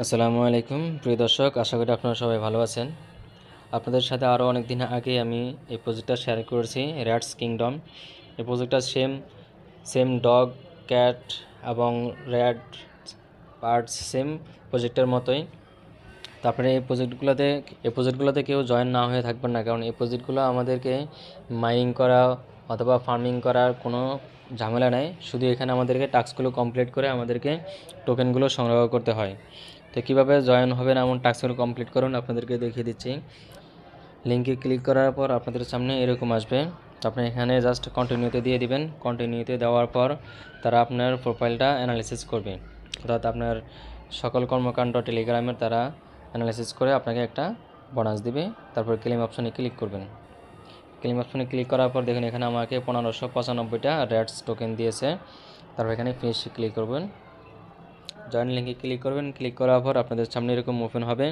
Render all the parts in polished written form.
আসসালামু আলাইকুম প্রিয় দর্শক, আশা করি আপনারা সবাই ভালো আছেন। আপনাদের সাথে আরও অনেক দিন আগে আমি এই প্রজেক্টটা শেয়ার করেছি, র্যাটস কিংডম। এই প্রজেক্টটা সেম সেম ডগ, ক্যাট এবং র্যাট বার্ডস সেম প্রজেক্টের মতোই। তো আপনারা এই প্রজেক্টগুলোতে কেউ জয়েন না হয়ে থাকবেন না, কারণ এই প্রজেক্টগুলো আমাদেরকে মাইনিং করা অথবা ফার্মিং করার কোনো ঝামেলা নেই। শুধু এখানে আমাদেরকে টাস্কগুলো কমপ্লিট করে আমাদেরকে টোকেনগুলো সংগ্রহ করতে হয়। তো কীভাবে জয়েন হবেন এমন টাস্কগুলো কমপ্লিট করুন আপনাদেরকে দেখিয়ে দিচ্ছি। লিঙ্কে ক্লিক করার পর আপনাদের সামনে এরকম আসবে। তো আপনি এখানে জাস্ট কন্টিনিউতে দিয়ে দিবেন। কন্টিনিউতে দেওয়ার পর তারা আপনার প্রোফাইলটা অ্যানালিসিস করবে, অর্থাৎ আপনার সকল কর্মকাণ্ড টেলিগ্রামের তারা অ্যানালিসিস করে আপনাকে একটা বোনাস দিবে। তারপর ক্লেম অপশনে ক্লিক করবেন। ক্লেম অপশনে ক্লিক করার পর দেখুন এখানে আমাকে 1595টা র্যাটস টোকেন দিয়েছে। তারপর এখানে ফিনিশ ক্লিক করবেন, জয়েন লিঙ্কে ক্লিক করবেন। ক্লিক করার পর আপনাদের সামনে এরকম ওপেন হবে।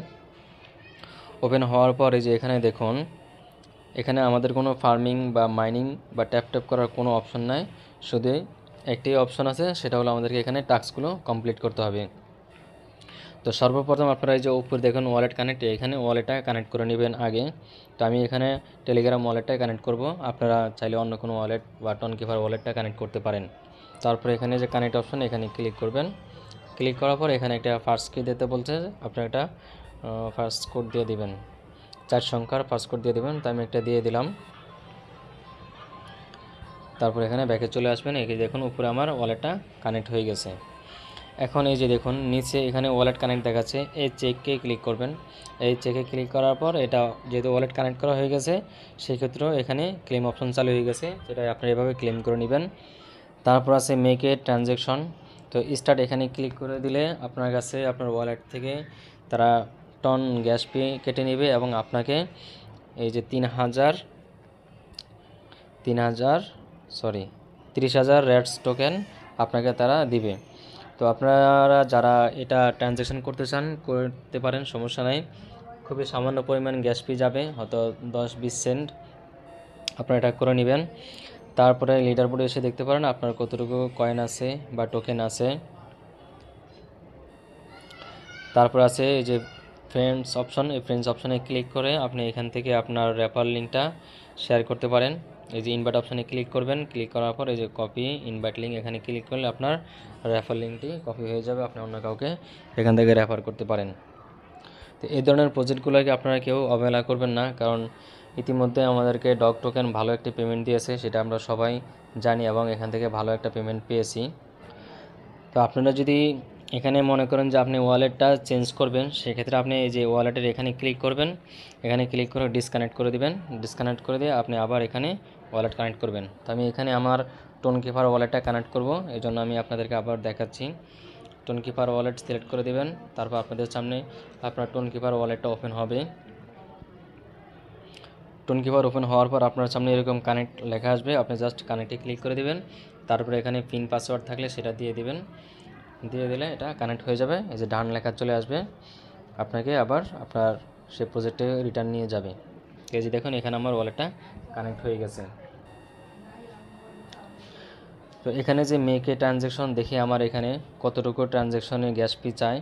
ওপেন হওয়ার পর এই যে এখানে দেখুন, এখানে আমাদের কোনো ফার্মিং বা মাইনিং বা ট্যাপ করার কোনো অপশন নাই, শুধু একটি অপশন আছে, সেটা হলো আমাদেরকে এখানে টাস্কগুলো কমপ্লিট করতে হবে। তো সর্বপ্রথম আপনারা এই যে উপরে দেখুন ওয়ালেট কানেক্ট, এখানে ওয়ালেটটা কানেক্ট করে নেবেন আগে। তো আমি এখানে টেলিগ্রাম ওয়ালেটটাই কানেক্ট করব, আপনারা চাইলে অন্য কোনো ওয়ালেট বা টনকিপার ওয়ালেটটা কানেক্ট করতে পারেন। তারপরে এখানে যে কানেক্ট অপশন, এখানে ক্লিক করবেন। ক্লিক করার পর এখানে একটা ফার্স্ট কি দিতে বলছে, আপনার একটা ফার্স্ট কোড দিয়ে দিবেন, 4 সংখ্যার ফার্স্ট কোড দিয়ে দেবেন। তো আমি একটা দিয়ে দিলাম। তারপর এখানে ব্যাকে চলে আসবেন। এই দেখুন উপরে আমার ওয়ালেটটা কানেক্ট হয়ে গেছে। এখন এই যে দেখুন নিচে এখানে ওয়ালেট কানেক্ট দেখাচ্ছে, এই চেককে ক্লিক করবেন। এই চেকে ক্লিক করার পর এটা যেহেতু ওয়ালেট কানেক্ট করা হয়ে গেছে, সেক্ষেত্রেও এখানে ক্লেম অপশন চালু হয়ে গেছে, যেটা আপনারা এভাবে ক্লেম করে নেবেন। তারপর আছে মেক এ ট্রানজ্যাকশন। তো স্টার্ট এখানে ক্লিক করে দিলে আপনার কাছে আপনার ওয়ালেট থেকে তারা টন গ্যাস ফি কেটে নেবে এবং আপনাকে এই যে 30,000 র্যাটস টোকেন আপনাকে তারা দিবে। তো আপনারা যারা এটা ট্রানজ্যাকশন করতে চান করতে পারেন, সমস্যা নাই। খুবই সামান্য পরিমাণ গ্যাস ফি যাবে, হয়তো 10-20 সেন্ট। আপনারা এটা করে নেবেন। তারপরে লিডার বোর্ডে এসে দেখতে পারেন আপনার কতটুকু কয়েন আছে বা টোকেন আছে। তারপর আছে এই যে ফ্রেন্ডস অপশন, এই ফ্রেন্ডস অপশনে ক্লিক করে আপনি এখান থেকে আপনার রেফার লিঙ্কটা শেয়ার করতে পারেন। এই যে ইনভাইট অপশনে ক্লিক করবেন। ক্লিক করার পর এই যে কপি ইনভাইট লিঙ্ক, এখানে ক্লিক করলে আপনার রেফার লিঙ্কটি কপি হয়ে যাবে, আপনি অন্য কাউকে এখান থেকে রেফার করতে পারেন। তো এই ধরনের প্রজেক্টগুলোকে আপনারা কেউ অবহেলা করবেন না, কারণ ইতিমধ্যে আমাদেরকে ডগ টোকেন ভালো একটি পেমেন্ট দিয়েছে, সেটা আমরা সবাই জানি এবং এখান থেকে ভালো একটা পেমেন্ট পেয়েছি। তো আপনারা যদি এখানে মনে করেন যে আপনি ওয়ালেটটা চেঞ্জ করবেন, সেক্ষেত্রে আপনি এই যে ওয়ালেটের এখানে ক্লিক করবেন। এখানে ক্লিক করে ডিসকানেক্ট করে দিবেন। ডিসকানেক্ট করে দিয়ে আপনি আবার এখানে ওয়ালেট কানেক্ট করবেন। তো আমি এখানে আমার টোনকিপার ওয়ালেটটা কানেক্ট করব, এই জন্য আমি আপনাদেরকে আবার দেখাচ্ছি। টোনকিপার ওয়ালেট সিলেক্ট করে দিবেন। তারপর আপনাদের সামনে আপনার টোনকিপার ওয়ালেটটা ওপেন হবে। টোনকিপার ওপেন হওয়ার পর আপনার সামনে এরকম কানেক্ট লেখা আসবে, আপনি জাস্ট কানেক্টে ক্লিক করে দিবেন। তারপরে এখানে পিন পাসওয়ার্ড থাকলে সেটা দিয়ে দিবেন। দিয়ে দিলে এটা কানেক্ট হয়ে যাবে। এই যে ডান লেখা চলে আসবে, আপনাকে আবার আপনার সে প্রজেক্টে রিটার্ন নিয়ে যাবে। এই যে দেখুন এখানে আমার ওয়ালেটটা কানেক্ট হয়ে গেছে। তো এখানে যে মেকে ট্রানজ্যাকশন দেখি আমার এখানে কতটুকু ট্রানজ্যাকশনে গ্যাস ফি চায়।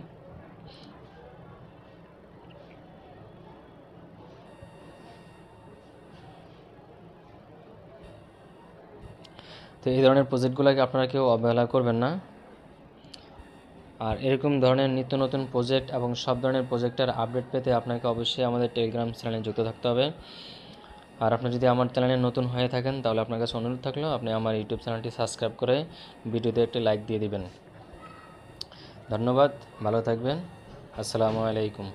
তো এই ধরনের প্রজেক্টগুলোকে আপনারা কেউ অবহেলা করবেন না। আর এরকম ধরনের নিত্য নতুন প্রজেক্ট এবং সব ধরনের প্রজেক্টের আপডেট পেতে আপনাকে অবশ্যই আমাদের টেলিগ্রাম চ্যানেলে যুক্ত থাকতে হবে। আর আপনি যদি আমার চ্যানেলে নতুন হয়ে থাকেন, তাহলে আপনার কাছে অনুরোধ থাকলো আপনি আমার ইউটিউব চ্যানেলটি সাবস্ক্রাইব করে ভিডিওতে একটি লাইক দিয়ে দিবেন। ধন্যবাদ, ভালো থাকবেন। আসসালামু আলাইকুম।